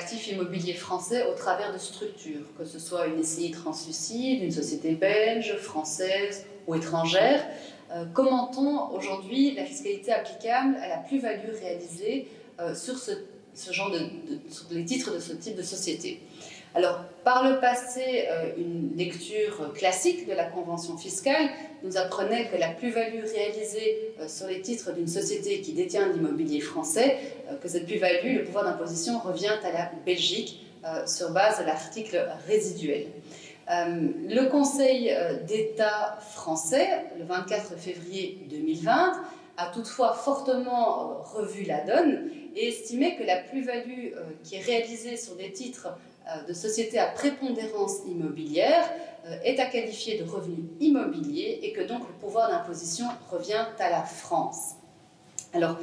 l'actif immobilier français au travers de structures, que ce soit une SCI translucide, une société belge, française ou étrangère. Commentons aujourd'hui la fiscalité applicable à la plus-value réalisée sur sur les titres de ce type de société. Alors, par le passé, une lecture classique de la convention fiscale nous apprenait que la plus-value réalisée sur les titres d'une société qui détient de l'immobilier français, que cette plus-value, le pouvoir d'imposition revient à la Belgique sur base de l'article résiduel. Le Conseil d'État français, le 24 février 2020, a toutefois fortement revu la donne et estimé que la plus-value qui est réalisée sur des titres de sociétés à prépondérance immobilière est à qualifier de revenu immobilier et que donc le pouvoir d'imposition revient à la France. Alors,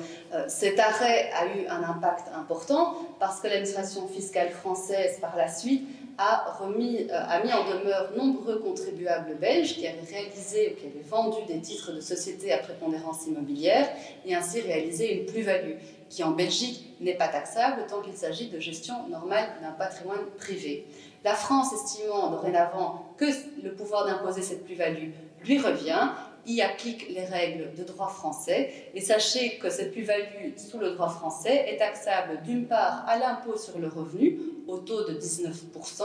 cet arrêt a eu un impact important parce que l'administration fiscale française, par la suite, a mis en demeure nombreux contribuables belges qui avaient réalisé ou qui avaient vendu des titres de sociétés à prépondérance immobilière et ainsi réalisé une plus-value qui, en Belgique, n'est pas taxable tant qu'il s'agit de gestion normale d'un patrimoine privé. La France, estimant dorénavant que le pouvoir d'imposer cette plus-value lui revient, y applique les règles de droit français et sachez que cette plus-value sous le droit français est taxable d'une part à l'impôt sur le revenu au taux de 19%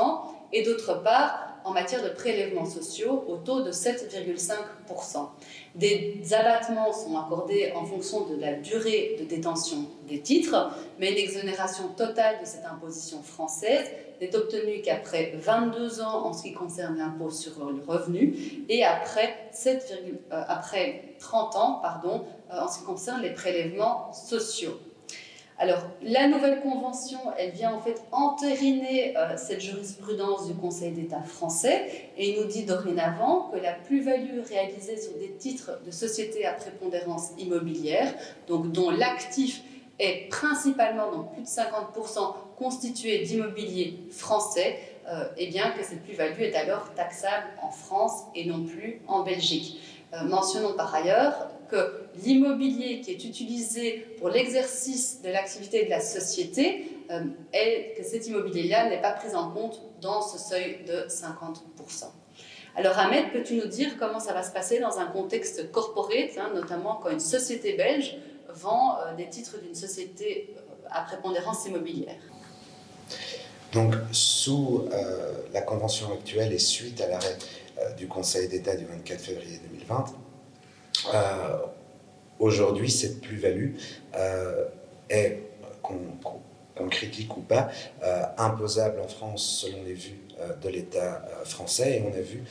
et d'autre part en matière de prélèvements sociaux au taux de 7,5%. Des abattements sont accordés en fonction de la durée de détention des titres, mais une exonération totale de cette imposition française n'est obtenue qu'après 22 ans en ce qui concerne l'impôt sur le revenu et après 30 ans en ce qui concerne les prélèvements sociaux. Alors, la nouvelle convention, elle vient en fait entériner cette jurisprudence du Conseil d'État français et nous dit dorénavant que la plus-value réalisée sur des titres de sociétés à prépondérance immobilière, donc dont l'actif est principalement, donc plus de 50%, constitué d'immobilier français, et bien que cette plus-value est alors taxable en France et non plus en Belgique. Mentionnons par ailleurs que l'immobilier qui est utilisé pour l'exercice de l'activité de la société, que cet immobilier-là n'est pas pris en compte dans ce seuil de 50%. Alors Ahmed, peux-tu nous dire comment ça va se passer dans un contexte corporate, notamment quand une société belge vend des titres d'une société à prépondérance immobilière? Donc, sous la convention actuelle et suite à l'arrêt du Conseil d'État du 24 février 2020, aujourd'hui, cette plus-value est, qu'on critique ou pas, imposable en France selon les vues de l'État français. Et on a vu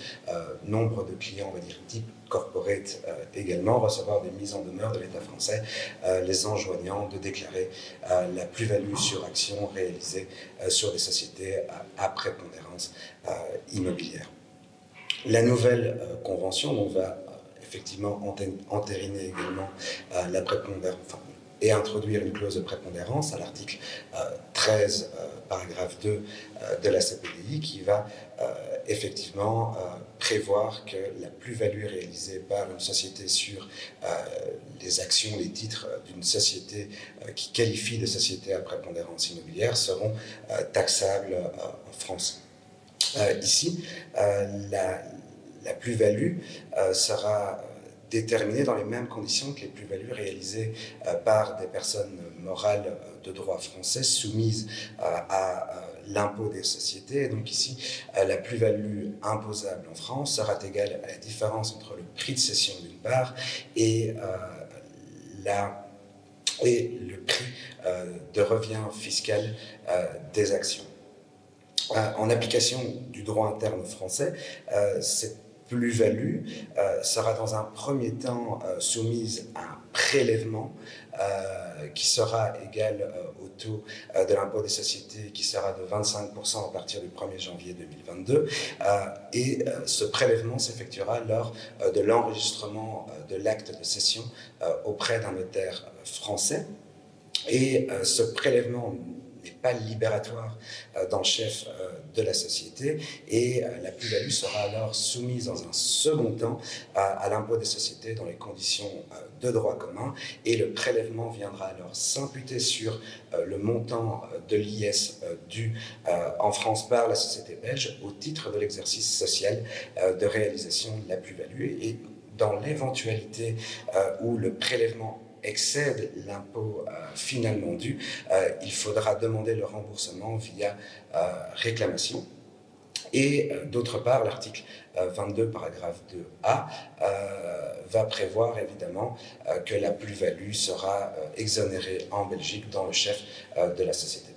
nombre de clients, on va dire type corporate également, recevoir des mises en demeure de l'État français, les enjoignant de déclarer la plus-value sur action réalisée sur des sociétés à prépondérance immobilière. La nouvelle convention, on va effectivement entériner également la prépondérance, et introduire une clause de prépondérance à l'article 13, paragraphe 2 de la CPDI, qui va effectivement prévoir que la plus-value réalisée par une société sur les actions, les titres d'une société qui qualifie de société à prépondérance immobilière seront taxables en France. Ici, la plus-value sera déterminée dans les mêmes conditions que les plus-values réalisées par des personnes morales de droit français soumises à l'impôt des sociétés. Et donc ici, la plus-value imposable en France sera égale à la différence entre le prix de cession d'une part et le prix de revient fiscal des actions. En application du droit interne français, cette plus-value sera dans un premier temps soumise à un prélèvement qui sera égal au taux de l'impôt des sociétés qui sera de 25% à partir du 1er janvier 2022 et ce prélèvement s'effectuera lors de l'enregistrement de l'acte de cession auprès d'un notaire français et ce prélèvement n'est pas libératoire dans le chef de la société, et la plus-value sera alors soumise dans un second temps à l'impôt des sociétés dans les conditions de droit commun, et le prélèvement viendra alors s'imputer sur le montant de l'IS dû en France par la société belge au titre de l'exercice social de réalisation de la plus-value. Et dans l'éventualité où le prélèvement excède l'impôt finalement dû, il faudra demander le remboursement via réclamation. Et d'autre part, l'article 22, paragraphe 2a, va prévoir évidemment que la plus-value sera exonérée en Belgique dans le chef de la société.